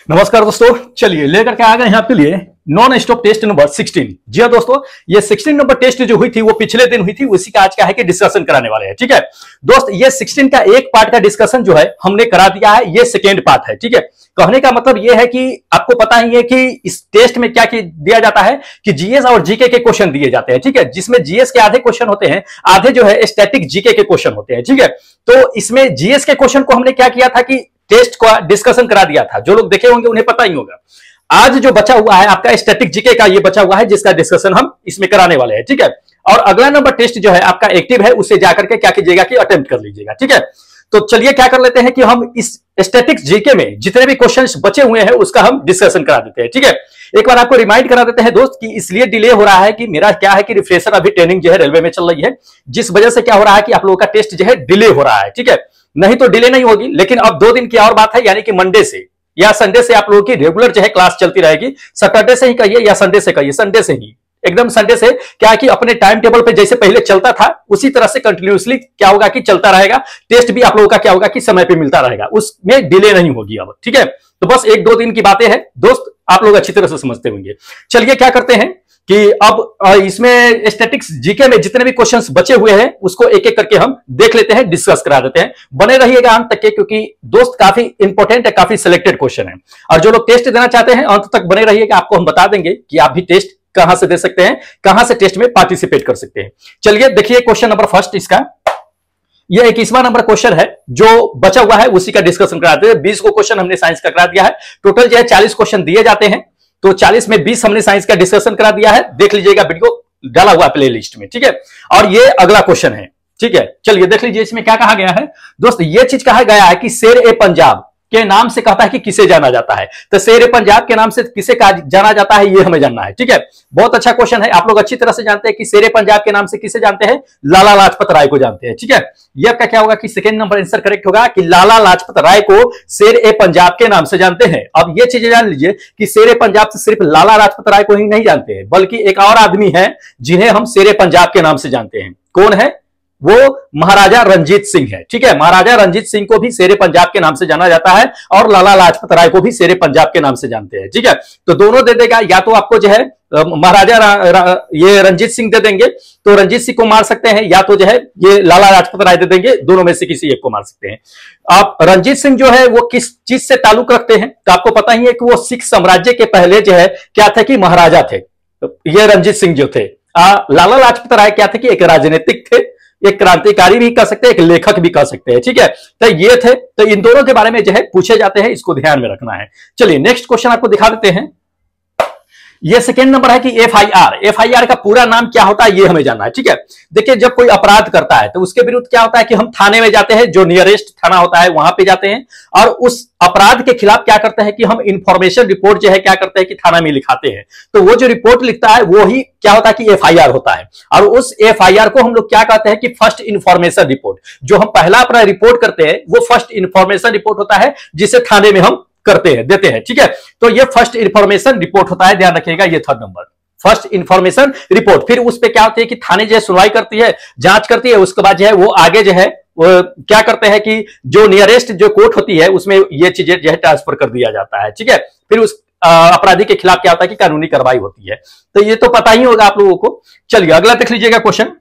नमस्कार दोस्तों, चलिए लेकर के आ गए हैं आपके लिए नॉन स्टॉप टेस्ट नंबर 16। जी हाँ दोस्तों, ये 16 नंबर टेस्ट जो हुई थी वो पिछले दिन हुई थी, उसी का आज क्या है कि डिस्कशन कराने वाले हैं। ठीक है दोस्त, ये 16 का एक पार्ट का डिस्कशन जो है हमने करा दिया है, ये सेकेंड पार्ट है। ठीक है, कहने का मतलब ये है कि आपको पता ही है कि इस टेस्ट में क्या दिया जाता है कि जीएस और जीके के क्वेश्चन दिए जाते हैं। ठीक है, जिसमें जीएस के आधे क्वेश्चन होते हैं, आधे जो है स्टैटिक जीके के क्वेश्चन होते हैं। ठीक है, तो इसमें जीएस के क्वेश्चन को हमने क्या किया था कि टेस्ट का डिस्कशन करा दिया था। जो लोग देखे होंगे उन्हें पता ही होगा। आज जो बचा हुआ है आपका स्टैटिक जीके का, ये बचा हुआ है जिसका डिस्कशन हम इसमें कराने वाले हैं। ठीक है, और अगला नंबर टेस्ट जो है आपका एक्टिव है, उससे जाकर के क्या कीजिएगा कि अटेम्प्ट कर लीजिएगा। ठीक है, तो चलिए क्या कर लेते हैं कि हम इस स्टैटिक जीके में जितने भी क्वेश्चंस बचे हुए हैं उसका हम डिस्कशन करा देते हैं। ठीक है, एक बार आपको रिमाइंड करा देते हैं दोस्त कि इसलिए डिले हो रहा है कि मेरा क्या है कि रिफ्रेशर अभी ट्रेनिंग जो है रेलवे में चल रही है, जिस वजह से क्या हो रहा है कि आप लोगों का टेस्ट जो है डिले हो रहा है। ठीक है, नहीं तो डिले नहीं होगी, लेकिन अब 2 दिन की और बात है, यानी कि मंडे से या संडे से आप लोगों की रेगुलर जो है क्लास चलती रहेगी। सैटरडे से ही कहिए या संडे से कहिए, संडे से ही एकदम संडे से क्या है कि अपने टाइम टेबल पे जैसे पहले चलता था उसी तरह से कंटिन्यूअसली क्या होगा कि चलता रहेगा। टेस्ट भी आप लोगों का क्या होगा कि समय पे मिलता रहेगा, उसमें डिले नहीं होगी अब। ठीक है, तो बस 1-2 दिन की बातें हैं दोस्त, आप लोग अच्छी तरह से समझते होंगे। चलिए क्या करते हैं कि अब इसमें स्टैटिक्स जीके में जितने भी क्वेश्चंस बचे हुए हैं उसको एक एक करके हम देख लेते हैं, डिस्कस करा देते हैं। बने रहिएगा अंत तक के, क्योंकि दोस्त काफी इंपॉर्टेंट है, काफी सिलेक्टेड क्वेश्चन है। और जो लोग टेस्ट देना चाहते हैं अंत तक बने रहिएगा, आपको हम बता देंगे कि आप भी टेस्ट कहां से दे सकते हैं, कहां से टेस्ट में पार्टिसिपेट कर सकते हैं। चलिए देखिए क्वेश्चन नंबर फर्स्ट इसका, यह 21वां नंबर क्वेश्चन है जो बचा हुआ है, उसी का डिस्कशन कराते हैं। 20 को क्वेश्चन हमने साइंस का करा दिया है, टोटल जो है 40 क्वेश्चन दिए जाते हैं, तो 40 में 20 हमने साइंस का डिस्कशन करा दिया है। देख लीजिएगा, वीडियो डाला हुआ प्ले लिस्ट में। ठीक है, और ये अगला क्वेश्चन है। ठीक है, चलिए देख लीजिए इसमें क्या कहा गया है दोस्त। ये चीज कहा गया है कि शेर ए पंजाब के नाम से कहता है कि किसे जाना जाता है, तो शेर ए पंजाब के नाम से किसे जाना जाता है ये हमें जानना है। ठीक है, बहुत अच्छा क्वेश्चन है, आप लोग अच्छी तरह से जानते हैं कि शेर ए पंजाब के नाम से किसे जानते हैं, लाला लाजपत राय को जानते हैं। ठीक है, ये आपका क्या होगा कि सेकंड नंबर आंसर करेक्ट होगा कि लाला लाजपत राय को शेर ए पंजाब के नाम से जानते हैं। अब ये चीजें जान लीजिए कि शेर ए पंजाब से सिर्फ लाला लाजपत राय को ही नहीं जानते हैं, बल्कि एक और आदमी है जिन्हें हम शेर ए पंजाब के नाम से जानते हैं। कौन है वो? महाराजा रंजीत सिंह है। ठीक है, महाराजा रंजीत सिंह को भी शेर ए पंजाब के नाम से जाना जाता है और लाला लाजपत राय को भी शेर ए पंजाब के नाम से जानते हैं। ठीक है, तो दोनों दे देगा, या तो आपको जो है महाराजा ये रंजीत सिंह दे देंगे तो रंजीत सिंह को मार सकते हैं, या तो जो है ये लाला लाजपत राय दे देंगे, दोनों में से किसी एक को मार सकते हैं। आप रंजीत सिंह जो है वो किस चीज से ताल्लुक रखते हैं, तो आपको पता ही है कि वो सिख साम्राज्य के पहले जो है क्या थे कि महाराजा थे, ये रंजीत सिंह जो थे। लाला लाजपत राय क्या थे कि एक राजनीतिक थे, एक क्रांतिकारी भी कह सकते हैं, एक लेखक भी कह सकते हैं। ठीक है, तो ये थे, तो इन दोनों के बारे में जो है पूछे जाते हैं, इसको ध्यान में रखना है। चलिए नेक्स्ट क्वेश्चन आपको दिखा देते हैं। ये सेकेंड नंबर है कि एफआईआर का पूरा नाम क्या होता है ये हमें जानना है। ठीक है, देखिए जब कोई अपराध करता है तो उसके विरुद्ध क्या होता है कि हम थाने में जाते हैं, जो नियरेस्ट थाना होता है वहां पे जाते हैं, और उस अपराध के खिलाफ क्या करते हैं कि हम इंफॉर्मेशन रिपोर्ट जो है क्या करते हैं कि थाना में लिखाते हैं। तो वो जो रिपोर्ट लिखता है वो ही क्या होता है कि एफआईआर होता है, और उस एफआईआर को हम लोग क्या कहते हैं कि फर्स्ट इंफॉर्मेशन रिपोर्ट। जो हम पहला अपना रिपोर्ट करते हैं वो फर्स्ट इंफॉर्मेशन रिपोर्ट होता है, जिसे थाने में हम करते हैं, देते हैं। ठीक है, तो ये फर्स्ट इंफॉर्मेशन रिपोर्ट होता है, ध्यान रखिएगा, ये third number first information report. फिर उस पे क्या होती है कि थाने जो है सुनवाई करती है, जांच करती है, उसके बाद जो है वो आगे जो है वो क्या करते हैं कि जो नियरेस्ट जो कोर्ट होती है उसमें ये चीजें जो है ट्रांसफर कर दिया जाता है। ठीक है, फिर उस अपराधी के खिलाफ क्या होता है कि कानूनी कार्रवाई होती है। तो ये तो पता ही होगा आप लोगों को। चलिए अगला देख लीजिएगा क्वेश्चन।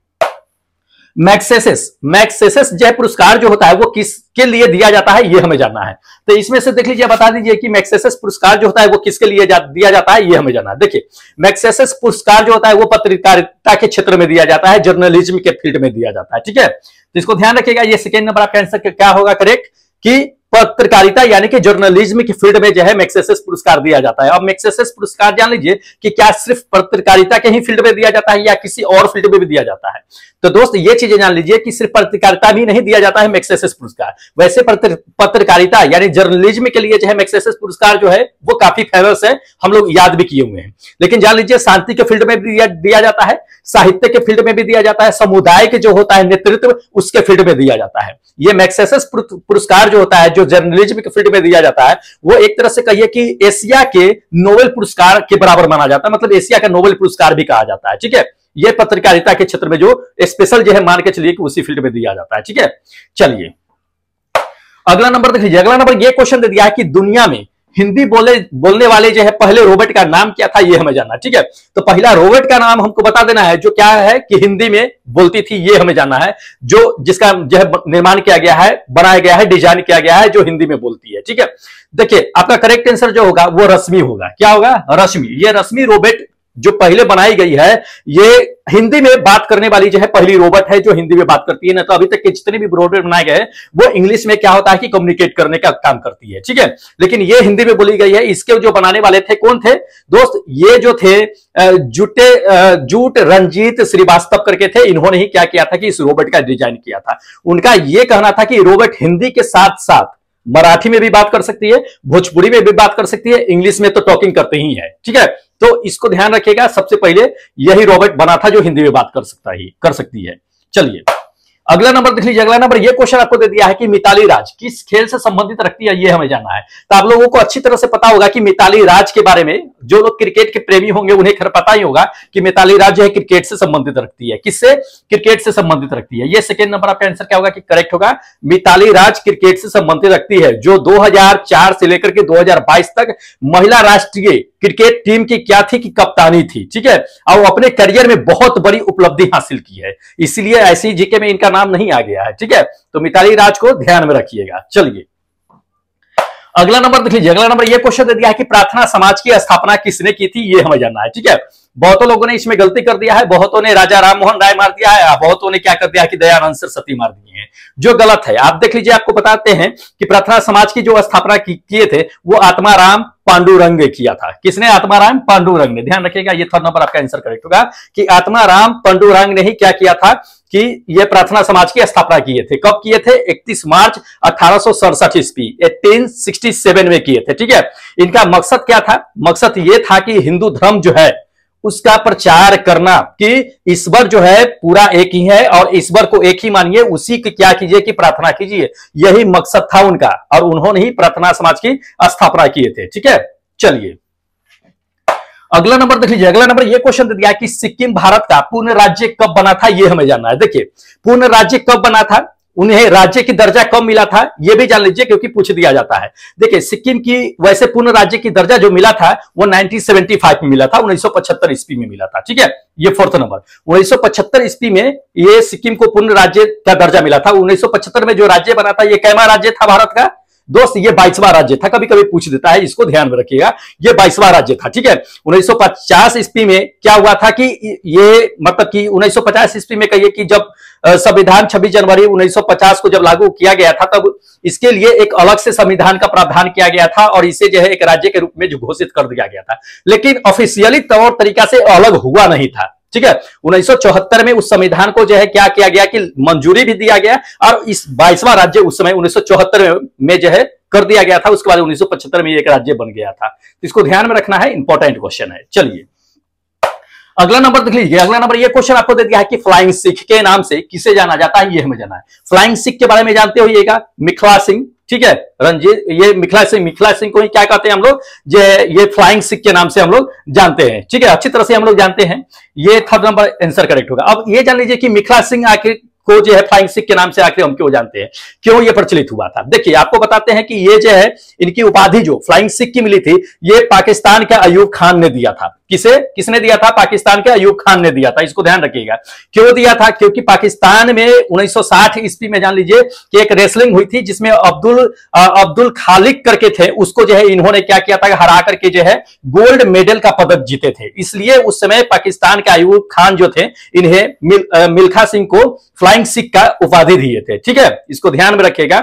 मैग्सेसेस जो पुरस्कार जो होता है वो किसके लिए दिया जाता है ये हमें जानना है। तो इसमें से देख लीजिए, बता दीजिए कि मैग्सेसेस पुरस्कार जो होता है वो किसके लिए दिया जाता है ये हमें जानना है। देखिए मैग्सेसेस पुरस्कार जो होता है वो पत्रकारिता के क्षेत्र में दिया जाता है, जर्नलिज्म के फील्ड में दिया जाता है। ठीक है, तो इसको ध्यान रखिएगा, ये सेकेंड नंबर आपका आंसर क्या होगा करेक्ट कि पत्रकारिता यानी कि जर्नलिज्म की फील्ड में जो है मैग्सेसेस पुरस्कार दिया जाता है। अब मैग्सेसेस पुरस्कार जान लीजिए कि क्या सिर्फ पत्रकारिता के ही फील्ड में दिया जाता है या किसी और फील्ड में भी दिया जाता है। तो दोस्त ये चीजें जान लीजिए कि सिर्फ पत्रकारिता भी नहीं दिया जाता है मैग्सेसेस पुरस्कार, वैसे पत्रकारिता यानी जर्नलिज्म के लिए जो है मैग्सेसेस पुरस्कार जो है वो काफी फेमस है, हम लोग याद भी किए हुए हैं। लेकिन जान लीजिए शांति के फील्ड में भी दिया जाता है, साहित्य के फील्ड में भी दिया जाता है, समुदाय के जो होता है नेतृत्व उसके फील्ड में दिया जाता है। ये मैग्सेसेस पुरस्कार जो होता है जो जर्नलिज्म के फील्ड में दिया जाता है वो एक तरह से कहिए कि एशिया के नोबेल पुरस्कार के बराबर माना जाता है, मतलब एशिया का नोबेल पुरस्कार भी कहा जाता है। ठीक है, ये पत्रकारिता के क्षेत्र में जो स्पेशल जो है मान के चलिए कि उसी फील्ड में दिया जाता है। ठीक है, चलिए अगला नंबर देख लीजिए। अगला नंबर ये क्वेश्चन दे दिया है कि दुनिया में हिंदी बोलने वाले जो है पहले रोबोट का नाम क्या था, ये हमें जानना, ठीक है। तो पहला रोबोट का नाम हमको बता देना है, जो क्या है कि हिंदी में बोलती थी, ये हमें जानना है, जो जिसका जो है निर्माण किया गया है, बनाया गया है, डिजाइन किया गया है, जो हिंदी में बोलती है, ठीक है। देखिए आपका करेक्ट आंसर जो होगा वो रश्मि होगा। क्या होगा? रश्मि। ये रश्मि रोबोट जो पहले बनाई गई है, ये हिंदी में बात करने वाली जो है पहली रोबोट है जो हिंदी में बात करती है। ना तो अभी तक के जितने भी रोबोट बनाए गए वो इंग्लिश में क्या होता है कि कम्युनिकेट करने का काम करती है, ठीक है। लेकिन ये हिंदी में बोली गई है। इसके जो बनाने वाले थे कौन थे दोस्त? ये जो थे जूट रंजीत श्रीवास्तव करके थे। इन्होंने ही क्या किया था कि इस रोबोट का डिजाइन किया था। उनका यह कहना था कि रोबोट हिंदी के साथ साथ मराठी में भी बात कर सकती है, भोजपुरी में भी बात कर सकती है, इंग्लिश में तो टॉकिंग करते ही है, ठीक है। तो इसको ध्यान रखिएगा, सबसे पहले यही रोबोट बना था जो हिंदी में बात कर सकती है। चलिए अगला नंबर देख लीजिए। अगला नंबर ये क्वेश्चन आपको दे दिया है कि मिताली राज किस खेल से संबंधित रखती है, ये हमें जानना है। तो आप लोगों को अच्छी तरह से पता होगा कि मिताली राज के बारे में, जो लोग क्रिकेट के प्रेमी होंगे उन्हें खैर पता ही होगा कि मिताली राज जो है क्रिकेट से संबंधित रखती है। किससे? क्रिकेट से संबंधित रखती है। ये सेकेंड नंबर आपका आंसर क्या होगा कि करेक्ट होगा, मिताली राज क्रिकेट से संबंधित रखती है, जो 2004 से लेकर के 2022 तक महिला राष्ट्रीय क्रिकेट टीम की क्या थी कि कप्तानी थी, ठीक है। और अपने करियर में बहुत बड़ी उपलब्धि हासिल की है, इसलिए ऐसी जीके में इनका नाम नहीं आ गया है, ठीक है। तो मिताली राज को ध्यान में रखिएगा। चलिए अगला नंबर देख लीजिए। अगला नंबर ये क्वेश्चन दे दिया है कि प्रार्थना समाज की स्थापना किसने की थी, ये हमें जानना है, ठीक है। बहुतों लोगों ने इसमें गलती कर दिया है, बहुतों ने राजा राममोहन राय मार दिया है, बहुतों ने क्या कर दिया है कि दयानंद सरस्वती मार दिए हैं, जो गलत है। आप देख लीजिए, आपको बताते हैं कि प्रार्थना समाज की जो स्थापना किए थे वो आत्माराम पांडुरंग ने किया था। किसने? आत्माराम पांडुरंग ने। ध्यान रखिएगा, ये थर्ड नंबर आपका आंसर करेक्ट होगा कि आत्माराम पांडुरंग ने ही क्या किया था कि ये प्रार्थना समाज की स्थापना किए थे। कब किए थे? 31 मार्च 1867 ईस्वी 1867 में किए थे, ठीक है। इनका मकसद क्या था? मकसद ये था कि हिंदू धर्म जो है उसका प्रचार करना, कि ईश्वर जो है पूरा एक ही है और ईश्वर को एक ही मानिए, उसी की क्या कीजिए कि प्रार्थना कीजिए। यही मकसद था उनका और उन्होंने ही प्रार्थना समाज की स्थापना किए थे, ठीक है। चलिए अगला नंबर देख लीजिए। अगला नंबर ये क्वेश्चन दे दिया कि सिक्किम भारत का पूर्ण राज्य कब बना था, ये हमें जानना है। देखिए पूर्ण राज्य कब बना था, उन्हें राज्य की दर्जा कब मिला था, यह भी जान लीजिए क्योंकि पूछ दिया जाता है। देखिए सिक्किम की वैसे पूर्ण राज्य की दर्जा जो मिला था वो 1975 में मिला था, 1975 ईस्वी में मिला था, ठीक है। ये फोर्थ नंबर 1975 ईस्वी में ये सिक्किम को पूर्ण राज्य का दर्जा मिला था। 1975 में जो राज्य बना था, ये कैमा राज्य था भारत का दोस्त? ये 22वां राज्य था। कभी कभी पूछ देता है, इसको ध्यान में रखिएगा, ये 22वां राज्य था, ठीक है। 1950 ईस्वी में क्या हुआ था कि ये मतलब कि 1950 ईस्वी में कहिए कि जब संविधान 26 जनवरी 1950 को जब लागू किया गया था, तब इसके लिए एक अलग से संविधान का प्रावधान किया गया था और इसे जो है एक राज्य के रूप में जो घोषित कर दिया गया था, लेकिन ऑफिशियली तौर तरीका से अलग हुआ नहीं था, ठीक है। 1974 में उस संविधान को जो है क्या किया गया कि मंजूरी भी दिया गया और इस 22वां राज्य उस समय 1974 में जो है कर दिया गया था। उसके बाद 1975 में एक राज्य बन गया था। तो इसको ध्यान में रखना है, इंपॉर्टेंट क्वेश्चन है। चलिए अगला नंबर देख लीजिए। अगला नंबर ये क्वेश्चन आपको दे दिया है कि फ्लाइंग सिख के नाम से किसे जाना जाता है, ये हमें जानना है। फ्लाइंग सिख के बारे में जानते होइएगा, मिथिला सिंह, ठीक है। रंजीत, ये मिथिला सिंह को ही क्या कहते हैं हम लोग, ये फ्लाइंग सिख के नाम से हम लोग जानते हैं, ठीक है। अच्छी तरह से हम लोग जानते हैं। ये थर्ड नंबर आंसर करेक्ट होगा। अब ये जान लीजिए कि मिथिला सिंह आखिर को जो है फ्लाइंग सिख के नाम से आखिर हम क्यों जानते हैं, क्यों ये प्रचलित हुआ था। देखिए आपको बताते हैं कि ये जो है इनकी उपाधि जो फ्लाइंग सिख की मिली थी, ये पाकिस्तान के अयूब खान ने दिया था। किसने दिया था? पाकिस्तान के अयूब खान ने दिया था। इसको ध्यान रखिएगा। क्यों दिया था? क्योंकि पाकिस्तान में 1960 ईस्वी में जान लीजिए कि एक रेसलिंग हुई थी जिसमें अब्दुल खालिक करके थे, उसको जो है इन्होंने क्या किया था, हरा करके जो है गोल्ड मेडल का पदक जीते थे। इसलिए उस समय पाकिस्तान के अयूब खान जो थे, इन्हें मिल्खा सिंह को फ्लाइंग सिख का उपाधि दिए थे, ठीक है। इसको ध्यान में रखिएगा,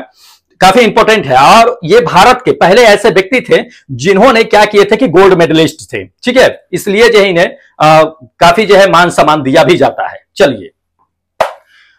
काफी इंपॉर्टेंट है। और ये भारत के पहले ऐसे व्यक्ति थे जिन्होंने क्या किए थे कि गोल्ड मेडलिस्ट थे, ठीक है। इसलिए जो है इन्हें काफी जो है मान सम्मान दिया भी जाता है। चलिए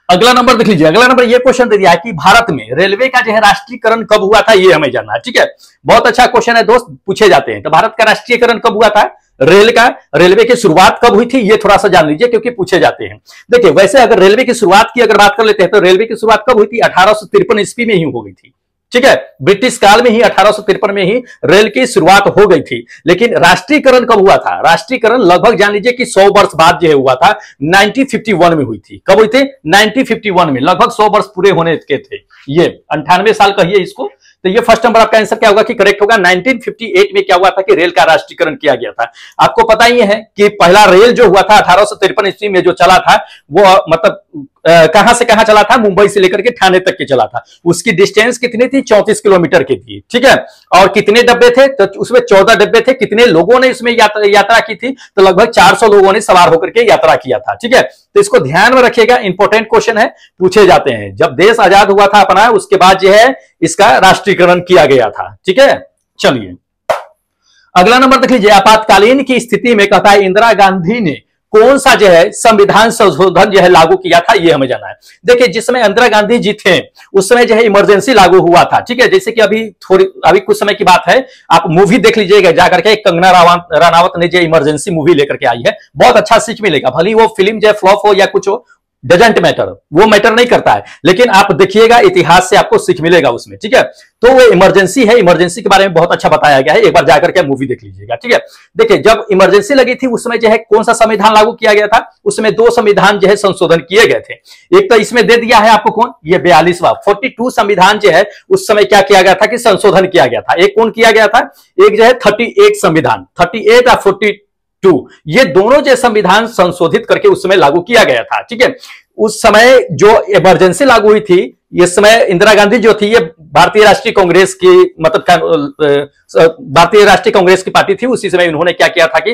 अगला नंबर देख लीजिए। अगला नंबर ये क्वेश्चन दे दिया है कि भारत में रेलवे का जो है राष्ट्रीयकरण कब हुआ था, ये हमें जानना है, ठीक है। बहुत अच्छा क्वेश्चन है दोस्त, पूछे जाते हैं। तो भारत का राष्ट्रीयकरण कब हुआ था, रेलवे की शुरुआत कब हुई थी, ये थोड़ा सा जान लीजिए क्योंकि पूछे जाते हैं। देखिए वैसे अगर रेलवे की शुरुआत की अगर बात कर लेते हैं तो रेलवे की शुरुआत कब हुई थी? 1853 ईस्वी में ही हो गई थी, ठीक है। ब्रिटिश काल में ही 1853 में ही रेल की शुरुआत हो गई थी। लेकिन राष्ट्रीयकरण कब हुआ था? राष्ट्रीयकरण लगभग जान लीजिए कि 100 वर्ष बाद जो हुआ था, 1951 में हुई थी। कब हुई थी? 1951 में, लगभग 100 वर्ष पूरे होने के थे। ये 98 साल कहिए इसको, तो ये फर्स्ट नंबर आपका आंसर क्या होगा कि करेक्ट होगा। 1958 में क्या हुआ था कि रेल का राष्ट्रीयकरण किया गया था। आपको पता ही है कि पहला रेल जो हुआ था 1853 ईस्वी में जो चला था वो मतलब कहां से कहां चला था, मुंबई से लेकर के ठाणे तक के चला था। उसकी डिस्टेंस कितनी थी, 34 किलोमीटर की थी, ठीक है। और कितने डब्बे थे, तो उसमें 14 डब्बे थे। कितने लोगों ने इसमें यात्रा की थी, तो लगभग 400 लोगों ने सवार होकर के यात्रा किया था, ठीक है। तो इसको ध्यान में रखिएगा, इंपॉर्टेंट क्वेश्चन है, पूछे जाते हैं। जब देश आजाद हुआ था अपना, उसके बाद जो है इसका राष्ट्रीयकरण किया गया था, ठीक है। चलिए अगला नंबर देख लीजिए। आपातकालीन की स्थिति में कहता है इंदिरा गांधी ने कौन सा जो है संविधान संशोधन जो है लागू किया था, ये हमें जाना है। देखिए जिस समय इंदिरा गांधी जी थे उस समय जो है इमरजेंसी लागू हुआ था, ठीक है। जैसे कि अभी कुछ समय की बात है, आप मूवी देख लीजिएगा जाकर के, कंगना रनावत ने जो इमरजेंसी मूवी लेकर के आई है, बहुत अच्छा सीख मिलेगा। भले वो फिल्म जो फ्लॉप हो या कुछ हो, डजेंट मैटर, वो मैटर नहीं करता है, लेकिन आप देखिएगा इतिहास से आपको सीख मिलेगा उसमें, ठीक है। तो वो इमरजेंसी है, इमरजेंसी के बारे में बहुत अच्छा बताया गया है, एक बार जाकर के मूवी देख लीजिएगा, ठीक है। देखिए जब इमरजेंसी लगी थी उस समय जो है कौन सा संविधान लागू किया गया था, उसमें 2 संविधान जो है संशोधन किए गए थे। एक तो इसमें दे दिया है आपको कौन, ये 42वां 42 संविधान जो है उस समय क्या किया गया था कि संशोधन किया गया था। एक कौन किया गया था, एक जो है 38 संविधान, 38 और 42, ये दोनों जो संविधान संशोधित करके उस समय लागू किया गया था, ठीक है। उस समय जो इमरजेंसी लागू हुई थी, इस समय इंदिरा गांधी जो थी ये भारतीय राष्ट्रीय कांग्रेस की मतलब भारतीय राष्ट्रीय कांग्रेस की पार्टी थी। उसी समय उन्होंने क्या किया था कि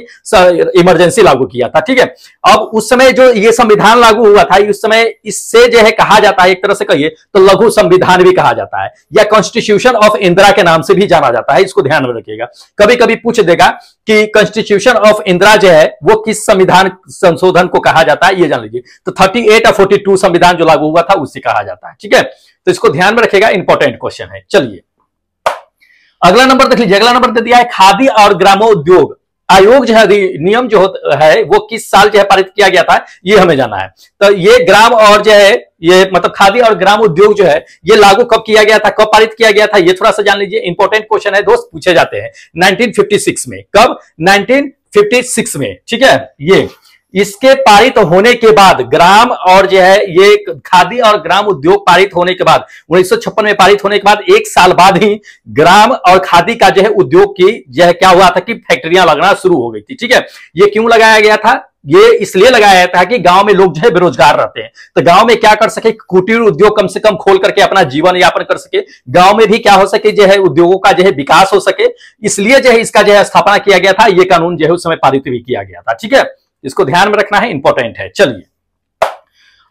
इमरजेंसी लागू किया था, ठीक है। अब उस समय जो ये संविधान लागू हुआ था, उस समय इससे जो है कहा जाता है, एक तरह से कहिए तो लघु संविधान भी कहा जाता है, या कॉन्स्टिट्यूशन ऑफ इंदिरा के नाम से भी जाना जाता है। इसको ध्यान में रखिएगा, कभी कभी पूछ देगा कि कॉन्स्टिट्यूशन ऑफ इंदिरा जो है वो किस संविधान संशोधन को कहा जाता है, ये जान लीजिए। तो 38 और 42 संविधान जो लागू हुआ था उसे कहा जाता है, ठीक है। तो इसको ध्यान में रखिएगा, इंपॉर्टेंट क्वेश्चन है। चलिए अगला नंबर देख लीजिए। अगला नंबर दे दिया है खादी और ग्रामोद्योग आयोग जो है नियम जो है वो किस साल जो है पारित किया गया था, ये हमें जाना है। तो ये ग्राम और जो है ये मतलब खादी और ग्राम उद्योग जो है ये लागू कब किया गया था, कब पारित किया गया था, ये थोड़ा सा जान लीजिए। इंपॉर्टेंट क्वेश्चन है दोस्त, पूछे जाते हैं। 1956 में, कब, 1956 में, ठीक है। ये इसके पारित होने के बाद ग्राम और जो है ये खादी और ग्राम उद्योग पारित होने के बाद 1956 में पारित होने के बाद 1 साल बाद ही ग्राम और खादी का जो है उद्योग की जो है क्या हुआ था कि फैक्ट्रियां लगना शुरू हो गई थी, ठीक है। ये क्यों लगाया गया था, ये इसलिए लगाया था कि गांव में लोग जो है बेरोजगार रहते हैं, तो गांव में क्या कर सके, कुटीर उद्योग कम से कम खोल करके अपना जीवन यापन कर सके, गांव में भी क्या हो सके जो है उद्योगों का जो है विकास हो सके, इसलिए जो है इसका जो है स्थापना किया गया था। ये कानून जो है उस समय पारित भी किया गया था, ठीक है। इसको ध्यान में रखना है, इंपॉर्टेंट है। चलिए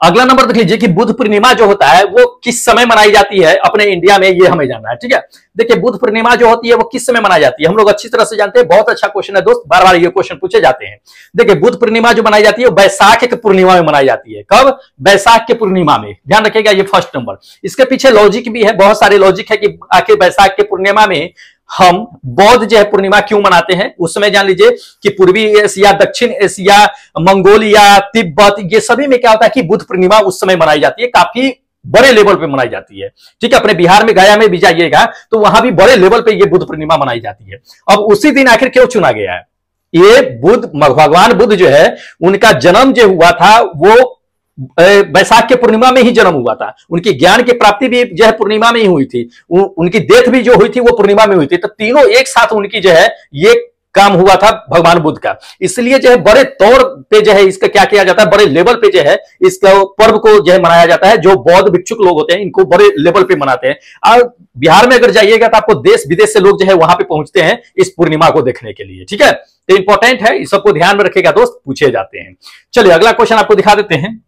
अगला नंबर देख लीजिए कि बुद्ध पूर्णिमा जो होता है वो किस समय मनाई जाती है अपने इंडिया में, ये हमें जानना है, ठीक है। देखिए बुद्ध पूर्णिमा जो होती है वो किस समय मनाई जाती है, हम लोग अच्छी तरह से जानते हैं। बहुत अच्छा क्वेश्चन है दोस्त, बार बार ये क्वेश्चन पूछे जाते हैं। देखिए बुद्ध पूर्णिमा जो मनाई जाती है बैसाख के पूर्णिमा में मनाई जाती है। कब, बैसाख के पूर्णिमा में, ध्यान रखिएगा, ये फर्स्ट नंबर। इसके पीछे लॉजिक भी है, बहुत सारे लॉजिक है कि आखिर बैसाख के पूर्णिमा में हम बौद्ध जो है पूर्णिमा क्यों मनाते हैं। उस समय जान लीजिए कि पूर्वी एशिया, दक्षिण एशिया, मंगोलिया, तिब्बत, ये सभी में क्या होता है कि बुद्ध पूर्णिमा उस समय मनाई जाती है, काफी बड़े लेवल पे मनाई जाती है, ठीक है। अपने बिहार में गया में भी जाइएगा तो वहां भी बड़े लेवल पे ये बुद्ध पूर्णिमा मनाई जाती है। अब उसी दिन आखिर क्यों चुना गया है, ये भगवान बुद्ध जो है उनका जन्म जो हुआ था वो बैसाख के पूर्णिमा में ही जन्म हुआ था। उनकी ज्ञान की प्राप्ति भी जो है पूर्णिमा में ही हुई थी, उनकी डेथ भी जो हुई थी वो पूर्णिमा में हुई थी। तो तीनों एक साथ उनकी जो है ये काम हुआ था भगवान बुद्ध का, इसलिए जो है बड़े तौर पे जो है इसका क्या किया जाता है, बड़े लेवल पे जो है इसका पर्व को जो है मनाया जाता है। जो बौद्ध भिक्षुक लोग होते हैं इनको बड़े लेवल पे मनाते हैं। और बिहार में अगर जाइएगा तो आपको देश विदेश से लोग जो है वहां पे पहुंचते हैं इस पूर्णिमा को देखने के लिए, ठीक है। तो इंपॉर्टेंट है, इस सबको ध्यान में रखिएगा दोस्त, पूछे जाते हैं। चलिए अगला क्वेश्चन आपको दिखा देते हैं,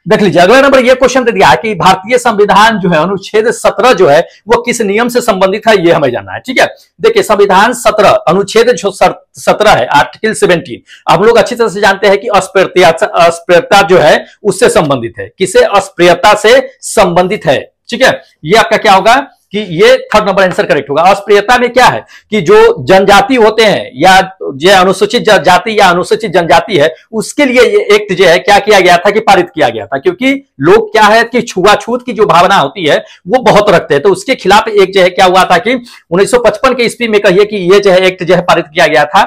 देख लीजिए। अगला नंबर ये क्वेश्चन दे दिया है कि भारतीय संविधान जो है अनुच्छेद 17 जो है वो किस नियम से संबंधित है, ये हमें जानना है, ठीक है। देखिए संविधान 17 अनुच्छेद जो 17 है, आर्टिकल 17, हम लोग अच्छी तरह से जानते हैं कि अस्पृश्यता जो है उससे संबंधित है। किसे, अस्पृश्यता से संबंधित है, ठीक है। ये आपका क्या होगा कि ये थर्ड नंबर आंसर करेक्ट होगा। अस्पृश्यता में क्या है कि जो जनजाति होते हैं या जो अनुसूचित जाति या अनुसूचित जनजाति है उसके लिए ये एक्ट जो है क्या किया गया था कि पारित किया गया था, क्योंकि लोग क्या है कि छुआछूत की जो भावना होती है वो बहुत रखते हैं। तो उसके खिलाफ एक जो है क्या हुआ था कि 1955 के ईस्वी में कहिए कि ये जो है एक्ट जो है पारित किया गया था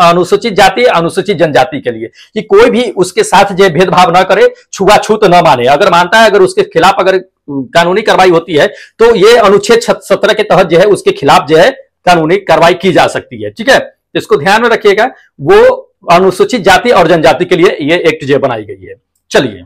अनुसूचित जाति अनुसूचित जनजाति के लिए, कि कोई भी उसके साथ जो भेदभाव न करे, छुआछूत न माने। अगर मानता है, अगर उसके खिलाफ अगर कानूनी कार्रवाई होती है तो ये अनुच्छेद 17 के तहत जो है उसके खिलाफ जो है कानूनी कार्रवाई की जा सकती है। ठीक है, तो इसको ध्यान में रखिएगा। वो अनुसूचित जाति और जनजाति के लिए ये एक्ट जो बनाई गई है। चलिए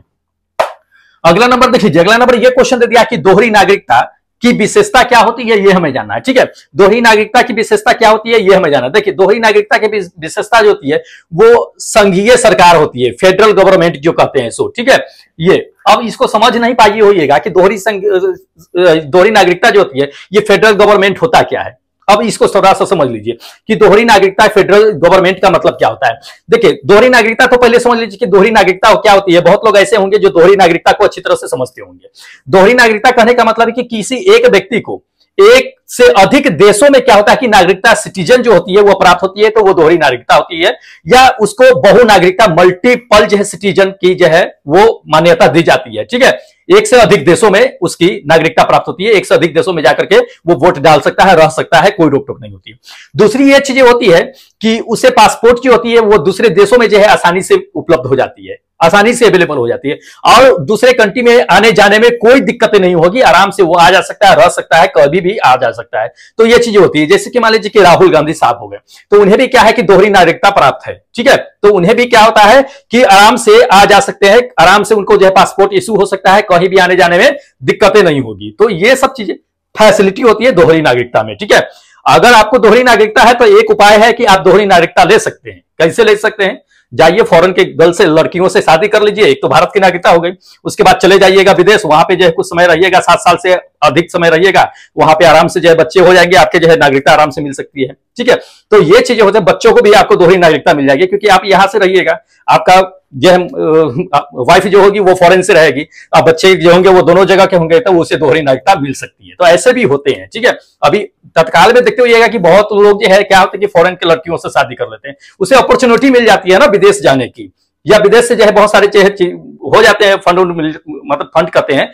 अगला नंबर देख लीजिए। अगला नंबर ये क्वेश्चन दे दिया कि दोहरी नागरिकता की विशेषता क्या होती है, ये हमें जानना है। ठीक है, दोहरी नागरिकता की विशेषता क्या होती है, ये हमें जानना है। देखिए, दोहरी नागरिकता की विशेषता जो होती है वो संघीय सरकार होती है, फेडरल गवर्नमेंट जो कहते हैं सो। ठीक है, ये अब इसको समझ नहीं पाइए होइएगा कि दोहरी नागरिकता जो होती है ये फेडरल गवर्नमेंट होता क्या है। अब इसको थोड़ा सा समझ लीजिए कि दोहरी नागरिकता फेडरल गवर्नमेंट का मतलब क्या होता है। देखिए, दोहरी नागरिकता तो पहले समझ लीजिए कि दोहरी नागरिकता क्या होती है। बहुत लोग ऐसे होंगे जो दोहरी नागरिकता को अच्छी तरह से समझते होंगे। दोहरी नागरिकता कहने का मतलब है कि किसी एक व्यक्ति को एक से अधिक देशों में क्या होता है कि नागरिकता सिटीजन जो होती है वो प्राप्त होती है, तो वो दोहरी नागरिकता होती है। या उसको बहु नागरिकता मल्टीपल जो है सिटीजन की जो है वो मान्यता दी जाती है। ठीक है, एक से अधिक देशों में उसकी नागरिकता प्राप्त होती है, एक से अधिक देशों में जाकर के वो वोट डाल सकता है, रह सकता है, कोई रोक टोक नहीं होती। दूसरी ये चीजें होती है कि उसे पासपोर्ट जो होती है वो दूसरे देशों में जो है आसानी से उपलब्ध हो जाती है, आसानी से अवेलेबल हो जाती है, और दूसरे कंट्री में आने जाने में कोई दिक्कतें नहीं होगी, आराम से वो आ जा सकता है, रह सकता है, कभी भी आ जा सकता है। तो ये चीजें होती है। जैसे कि मान लीजिए कि राहुल गांधी साहब हो गए, तो उन्हें भी क्या है कि दोहरी नागरिकता प्राप्त है। ठीक है, तो उन्हें भी क्या होता है कि आराम से आ जा सकते हैं, आराम से उनको जो है पासपोर्ट इशू हो सकता है, कहीं भी आने जाने में दिक्कतें नहीं होगी। तो ये सब चीजें फैसिलिटी होती है दोहरी नागरिकता में। ठीक है, अगर आपको दोहरी नागरिकता है तो एक उपाय है कि आप दोहरी नागरिकता ले सकते हैं। कैसे ले सकते हैं? जाइए फॉरेन के गर्ल से, लड़कियों से शादी कर लीजिए, एक तो भारत की नागरिकता हो गई, उसके बाद चले जाइएगा विदेश, वहां पे जो है कुछ समय रहिएगा, 7 साल से अधिक समय रहिएगा, वहां पे आराम से जो है बच्चे हो जाएंगे, आपके जो है नागरिकता आराम से मिल सकती है। ठीक है, तो ये चीजें होती है, बच्चों को भी आपको दोहरी नागरिकता मिल जाएगी, क्योंकि आप यहां से रहिएगा, आपका जो है वाइफ जो होगी वो फॉरेन से रहेगी, अब बच्चे जो होंगे वो दोनों जगह के होंगे, तो उसे दोहरी नागरिकता मिल सकती है। तो ऐसे भी होते हैं। ठीक है, अभी तत्काल में देखते हुएगा कि बहुत लोग जो है क्या होता है कि फॉरेन के लड़कियों से शादी कर लेते हैं, उसे अपॉर्चुनिटी मिल जाती है ना विदेश जाने की, या विदेश से जो है बहुत सारे हो जाते हैं, मतलब फंड करते हैं,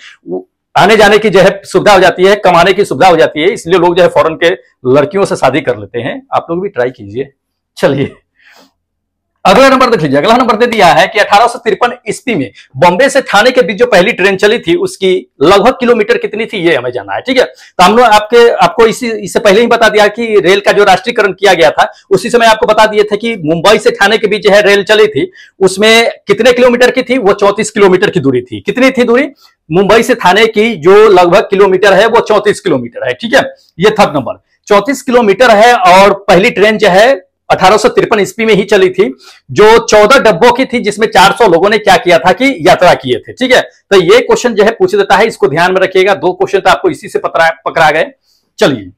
आने जाने की जो है सुविधा हो जाती है, कमाने की सुविधा हो जाती है, इसलिए लोग जो है फॉरेन के लड़कियों से शादी कर लेते हैं। आप लोग भी ट्राई कीजिए। चलिए अगला नंबर देख लीजिए। अगला नंबर दे दिया है कि 1853 ईस्वी में बॉम्बे से ठाणे के बीच जो पहली ट्रेन चली थी उसकी लगभग किलोमीटर कितनी थी, ये हमें जानना है। ठीक है, तो हम लोग आपको इससे पहले ही बता दिया कि रेल का जो राष्ट्रीयकरण किया गया था उसी समय आपको बता दिए थे कि मुंबई से ठाणे के बीच जो है रेल चली थी, उसमें कितने किलोमीटर की थी, वो 34 किलोमीटर की दूरी थी। कितनी थी दूरी? मुंबई से ठाणे की जो लगभग किलोमीटर है वो 34 किलोमीटर है। ठीक है, ये थर्ड नंबर 34 किलोमीटर है, और पहली ट्रेन जो है 1853 ईस्वी में ही चली थी, जो 14 डब्बों की थी, जिसमें 400 लोगों ने क्या किया था कि यात्रा किए थे। ठीक है, तो ये क्वेश्चन जो है पूछ देता है, इसको ध्यान में रखिएगा। 2 क्वेश्चन तो आपको इसी से पकड़ा गए। चलिए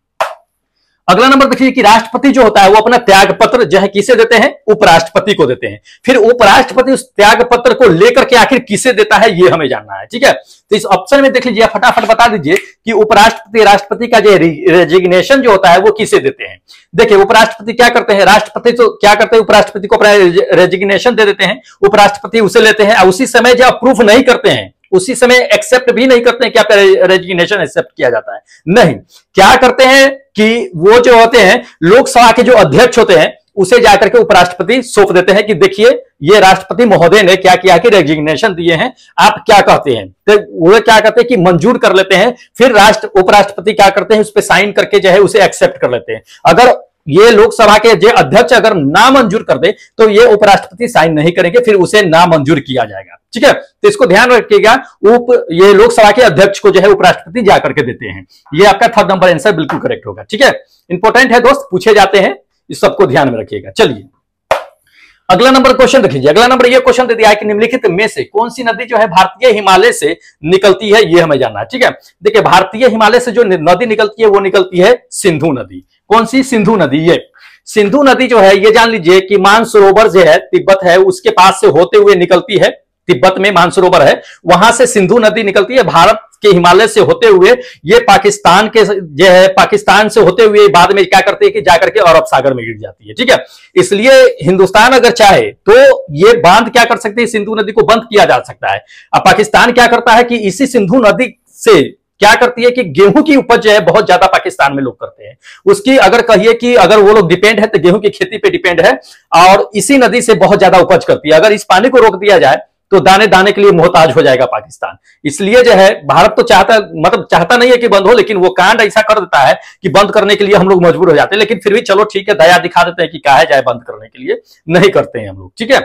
अगला नंबर देखिए कि राष्ट्रपति जो होता है वो अपना त्याग पत्र जो है किसे देते हैं? उपराष्ट्रपति को देते हैं। फिर उपराष्ट्रपति उस त्याग पत्र को लेकर के आखिर किसे देता है, ये हमें जानना है। ठीक है, तो इस ऑप्शन में देख लीजिए, फटाफट बता दीजिए कि उपराष्ट्रपति राष्ट्रपति का जो रेजिग्नेशन जो होता है वो किसे देते हैं। देखिए उपराष्ट्रपति क्या करते हैं, राष्ट्रपति तो क्या करते हैं, उपराष्ट्रपति को अपना रेजिग्नेशन दे देते हैं, उपराष्ट्रपति उसे लेते हैं, और उसी समय जब अप्रूव नहीं करते हैं, उसी समय एक्सेप्ट भी नहीं करते हैं कि आपका रेजिग्नेशन एक्सेप्ट किया जाता है, नहीं, क्या करते हैं कि वो जो होते हैं लोकसभा के जो अध्यक्ष होते हैं उसे जाकर के उपराष्ट्रपति सौंप देते हैं कि देखिए ये राष्ट्रपति महोदय ने क्या किया कि रेजिग्नेशन दिए हैं, आप क्या कहते हैं। तो वो क्या कहते हैं कि मंजूर कर लेते हैं, फिर उपराष्ट्रपति क्या करते हैं, उस पर साइन करके जो है उसे एक्सेप्ट कर लेते हैं। अगर ये लोकसभा के जो अध्यक्ष अगर ना मंजूर कर दे तो ये उपराष्ट्रपति साइन नहीं करेंगे, फिर उसे ना मंजूर किया जाएगा। ठीक है, तो इसको ध्यान रखिएगा, ये लोकसभा के अध्यक्ष को जो है उपराष्ट्रपति जाकर के देते हैं। ये आपका थर्ड नंबर आंसर बिल्कुल करेक्ट होगा। ठीक है, इंपॉर्टेंट है दोस्त, पूछे जाते हैं, इस सबको ध्यान में रखिएगा। चलिए अगला नंबर क्वेश्चन देख लीजिए। अगला नंबर ये क्वेश्चन दे दिया है कि निम्नलिखित में से कौन सी नदी जो है भारतीय हिमालय से निकलती है, ये हमें जानना है। ठीक है, देखिए भारतीय हिमालय से जो नदी निकलती है वो निकलती है सिंधु नदी। कौन सी? सिंधु नदी। ये सिंधु नदी जो है ये जान लीजिए कि मानसरोवर जो है तिब्बत है उसके पास से होते हुए निकलती है, तिब्बत में मानसरोवर है, वहां से सिंधु नदी निकलती है, भारत के हिमालय से होते हुए ये पाकिस्तान के जो है पाकिस्तान से होते हुए बाद में क्या करते हैं कि जाकर के अरब सागर में गिर जाती है। ठीक है, इसलिए हिंदुस्तान अगर चाहे तो ये बांध क्या कर सकते हैं, सिंधु नदी को बंद किया जा सकता है। अब पाकिस्तान क्या करता है कि इसी सिंधु नदी से क्या करती है कि गेहूं की उपज जो है बहुत ज्यादा पाकिस्तान में लोग करते हैं। उसकी अगर कहिए कि अगर वो लोग डिपेंड है तो गेहूं की खेती पे डिपेंड है, और इसी नदी से बहुत ज्यादा उपज करती है। अगर इस पानी को रोक दिया जाए तो दाने दाने के लिए मोहताज हो जाएगा पाकिस्तान। इसलिए जो है भारत तो चाहता नहीं है कि बंद हो, लेकिन वो कांड ऐसा कर देता है कि बंद करने के लिए हम लोग मजबूर हो जाते हैं। लेकिन फिर भी चलो ठीक है, दया दिखा देते हैं कि कहा जाए बंद करने के लिए, नहीं करते हैं हम लोग। ठीक है,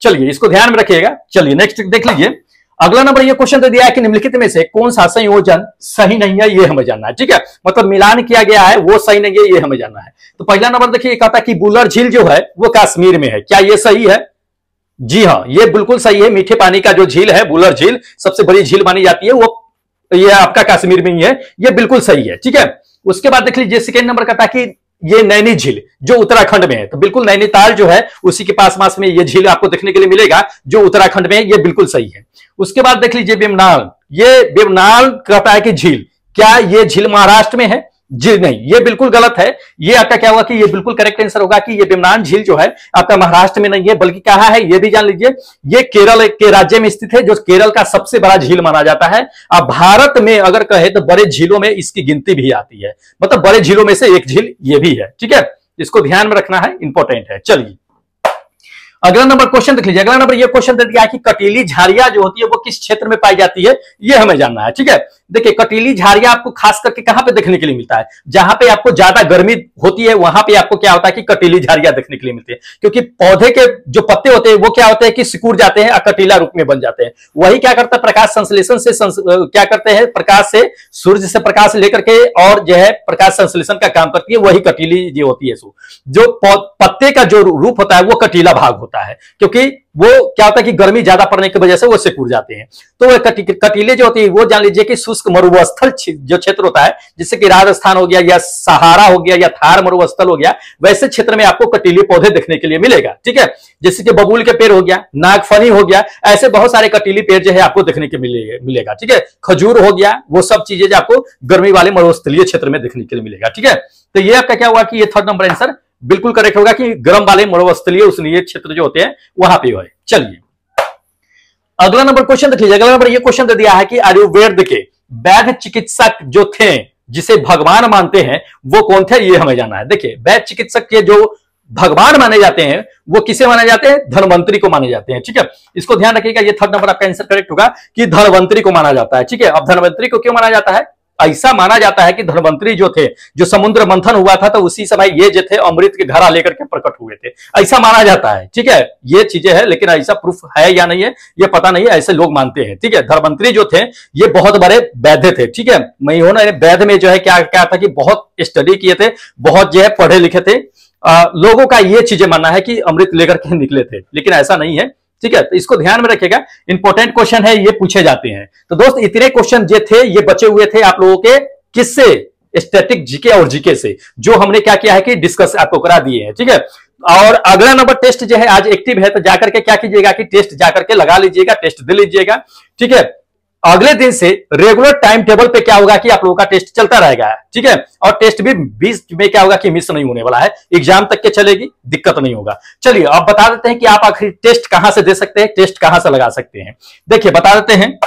चलिए इसको ध्यान में रखिएगा। चलिए नेक्स्ट देख लीजिए। अगला नंबर ये क्वेश्चन दे दिया है कि निम्नलिखित में से कौन सा संयोजन सही नहीं है, ये हमें जानना है। ठीक है, मतलब मिलान किया गया है वो सही नहीं है, ये हमें जानना है। तो पहला नंबर देखिए, कहता है कि बुलर झील जो है वो कश्मीर में है, क्या ये सही है? जी हाँ, ये बिल्कुल सही है। मीठे पानी का जो झील है बुलर झील, सबसे बड़ी झील मानी जाती है, वो ये आपका कश्मीर में ही है, ये बिल्कुल सही है। ठीक है, उसके बाद देख लीजिए सेकेंड नंबर कहता है कि ये नैनी झील जो उत्तराखंड में है, तो बिल्कुल नैनीताल जो है उसी के पास में ये झील आपको देखने के लिए मिलेगा जो उत्तराखंड में है, ये बिल्कुल सही है। उसके बाद देख लीजिए बेमनाल, ये बेमनाल कहता है कि झील, क्या ये झील महाराष्ट्र में है? जी नहीं, ये बिल्कुल गलत है। ये आपका क्या होगा कि ये बिल्कुल करेक्ट आंसर होगा कि ये बेमनाल झील जो है आपका महाराष्ट्र में नहीं है, बल्कि कहां है ये भी जान लीजिए, ये केरल के राज्य में स्थित है, जो केरल का सबसे बड़ा झील माना जाता है। अब भारत में अगर कहे तो बड़े झीलों में इसकी गिनती भी आती है, मतलब बड़े झीलों में से एक झील ये भी है। ठीक है, इसको ध्यान में रखना है, इंपॉर्टेंट है। चलिए अगला नंबर क्वेश्चन देख लीजिए। अगला नंबर ये क्वेश्चन दे दिया है कि कटीली झाड़ियां जो होती है वो किस क्षेत्र में पाई जाती है, ये हमें जानना है। ठीक है, देखिए कटीली झाड़ियां आपको खास करके कहां पे देखने के लिए मिलता है? जहां पे आपको ज्यादा गर्मी होती है वहां पे आपको क्या होता है कि कटीली झाड़ियां देखने के लिए मिलती है, क्योंकि पौधे के जो पत्ते होते हैं वो क्या होते हैं कि सिकुड़ जाते हैं और कटीला रूप में बन जाते हैं। वही क्या करता है, प्रकाश संश्लेषण से क्या करते हैं, प्रकाश से, सूर्य से प्रकाश लेकर के और जो है प्रकाश संश्लेषण का काम करती है, वही कटीली जो होती है। जो पत्ते का जो रूप होता है वो कटीला भाग होता है, क्योंकि वो क्या होता है कि गर्मी ज्यादा पड़ने की वजह से वो सिकुड़ जाते हैं। तो वो कटीले जो होती है वो जान लीजिए कि शुष्क मरुस्थल जो क्षेत्र होता है, जैसे कि राजस्थान हो गया या सहारा हो गया या थार मरुस्थल हो गया, वैसे क्षेत्र में आपको कटीले पौधे देखने के लिए मिलेगा। ठीक है, जैसे कि बबूल के पेड़ हो गया, नागफनी हो गया, ऐसे बहुत सारे कटीले पेड़ जो है आपको देखने के मिलेगा। ठीक है, खजूर हो गया, वो सब चीजें जो आपको गर्मी वाले मरुस्थलीय क्षेत्र में देखने के लिए मिलेगा। ठीक है, तो ये आपका क्या हुआ कि ये थर्ड नंबर आंसर बिल्कुल करेक्ट होगा कि गर्म वाले मरुस्थलीय उष्णीय क्षेत्र जो होते हैं वहां पे है। चलिए अगला नंबर क्वेश्चन देख लीजिए। अगला नंबर ये क्वेश्चन दे दिया है कि आयुर्वेद के वैद्य चिकित्सक जो थे जिसे भगवान मानते हैं वो कौन थे, ये हमें जानना है। देखिए वैद्य चिकित्सक के जो भगवान माने जाते हैं वो किसे माने जाते हैं? धनवंतरी को माने जाते हैं। ठीक है, इसको ध्यान रखिएगा, ये थर्ड नंबर आपका आंसर करेक्ट होगा कि धनवंतरी को माना जाता है। ठीक है, अब धनवंतरी को क्यों माना जाता है? ऐसा माना जाता है कि धनवंतरी जो थे, जो समुद्र मंथन हुआ था तो उसी समय ये जो थे अमृत के घड़ा लेकर के प्रकट हुए थे, ऐसा माना जाता है। ठीक है, ये चीजें है, लेकिन ऐसा प्रूफ है या नहीं है ये पता नहीं है, ऐसे लोग मानते हैं। ठीक है, धनवंतरी जो थे ये बहुत बड़े वैद्य थे। ठीक है, मैं वैद्य में जो है क्या था कि बहुत स्टडी किए थे, बहुत जो है पढ़े लिखे थे। लोगों का ये चीजें मानना है कि अमृत लेकर के निकले थे, लेकिन ऐसा नहीं है। ठीक है, तो इसको ध्यान में रखिएगा, इंपॉर्टेंट क्वेश्चन है, ये पूछे जाते हैं। तो दोस्त इतने क्वेश्चन जो थे ये बचे हुए थे आप लोगों के किससे? स्टैटिक जीके और जीके से, जो हमने क्या किया है कि डिस्कस आपको करा दिए हैं। ठीक है, और अगला नंबर टेस्ट जो है आज एक्टिव है, तो जाकर के क्या कीजिएगा कि टेस्ट जाकर के लगा लीजिएगा, टेस्ट दे लीजिएगा। ठीक है, अगले दिन से रेगुलर टाइम टेबल पे क्या होगा कि आप लोगों का टेस्ट चलता रहेगा। ठीक है, और टेस्ट भी 20 में क्या होगा कि मिस नहीं होने वाला है, एग्जाम तक के चलेगी, दिक्कत नहीं होगा। चलिए अब बता देते हैं कि आप आखिर टेस्ट कहां से दे सकते हैं, टेस्ट कहां से लगा सकते हैं। देखिए बता देते हैं,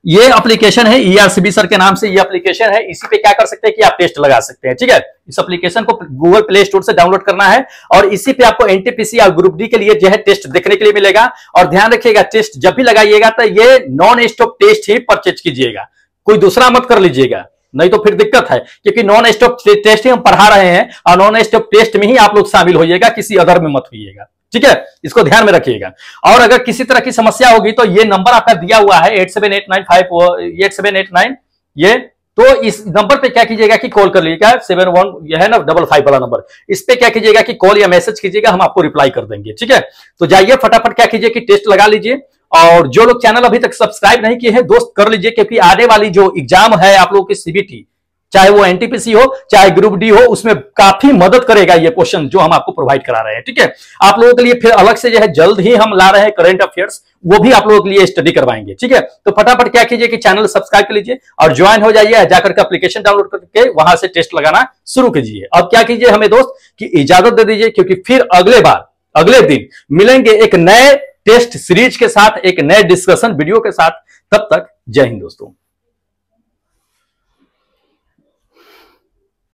ये एप्लीकेशन है ERCB सर के नाम से, ये एप्लीकेशन है, इसी पे क्या कर सकते हैं कि आप टेस्ट लगा सकते हैं। ठीक है, इस एप्लीकेशन को गूगल प्ले स्टोर से डाउनलोड करना है और इसी पे आपको NTPC और ग्रुप डी के लिए जो है टेस्ट देखने के लिए मिलेगा। और ध्यान रखिएगा, टेस्ट जब भी लगाइएगा तो ये नॉन स्टॉप टेस्ट ही परचेज कीजिएगा, कोई दूसरा मत कर लीजिएगा, नहीं तो फिर दिक्कत है, क्योंकि नॉन स्टॉप टेस्ट ही हम पढ़ा रहे हैं और नॉन स्टॉप टेस्ट में ही आप लोग शामिल होइएगा, किसी अदर में मत होइएगा। ठीक है, इसको ध्यान में रखिएगा। और अगर किसी तरह की समस्या होगी तो ये नंबर आपका दिया हुआ है 8789 ये, तो इस नंबर पे क्या कीजिएगा कि कॉल कर लीजिएगा, 71 ये है ना 55 वाला नंबर, इस पे क्या कीजिएगा कि कॉल या मैसेज कीजिएगा, हम आपको रिप्लाई कर देंगे। ठीक है, तो जाइए फटाफट क्या कीजिए कि टेस्ट लगा लीजिए। और जो लोग चैनल अभी तक सब्सक्राइब नहीं किए हैं दोस्त कर लीजिए, क्योंकि आने वाली जो एग्जाम है आप लोगों की CBT, चाहे वो NTPC हो चाहे ग्रुप डी हो, उसमें काफी मदद करेगा ये क्वेश्चन जो हम आपको प्रोवाइड करा रहे हैं। ठीक है, आप लोगों के लिए फिर अलग से जो है जल्द ही हम ला रहे हैं करंट अफेयर्स, वो भी आप लोगों के लिए स्टडी करवाएंगे। ठीक है, तो फटाफट क्या कीजिए कि चैनल सब्सक्राइब कर लीजिए और ज्वाइन हो जाइए, जाकर के एप्लीकेशन डाउनलोड करके वहां से टेस्ट लगाना शुरू कीजिए। अब क्या कीजिए हमें दोस्त कि इजाजत दे दीजिए, क्योंकि फिर अगले दिन मिलेंगे एक नए टेस्ट सीरीज के साथ, एक नए डिस्कशन वीडियो के साथ। तब तक जय हिंद दोस्तों।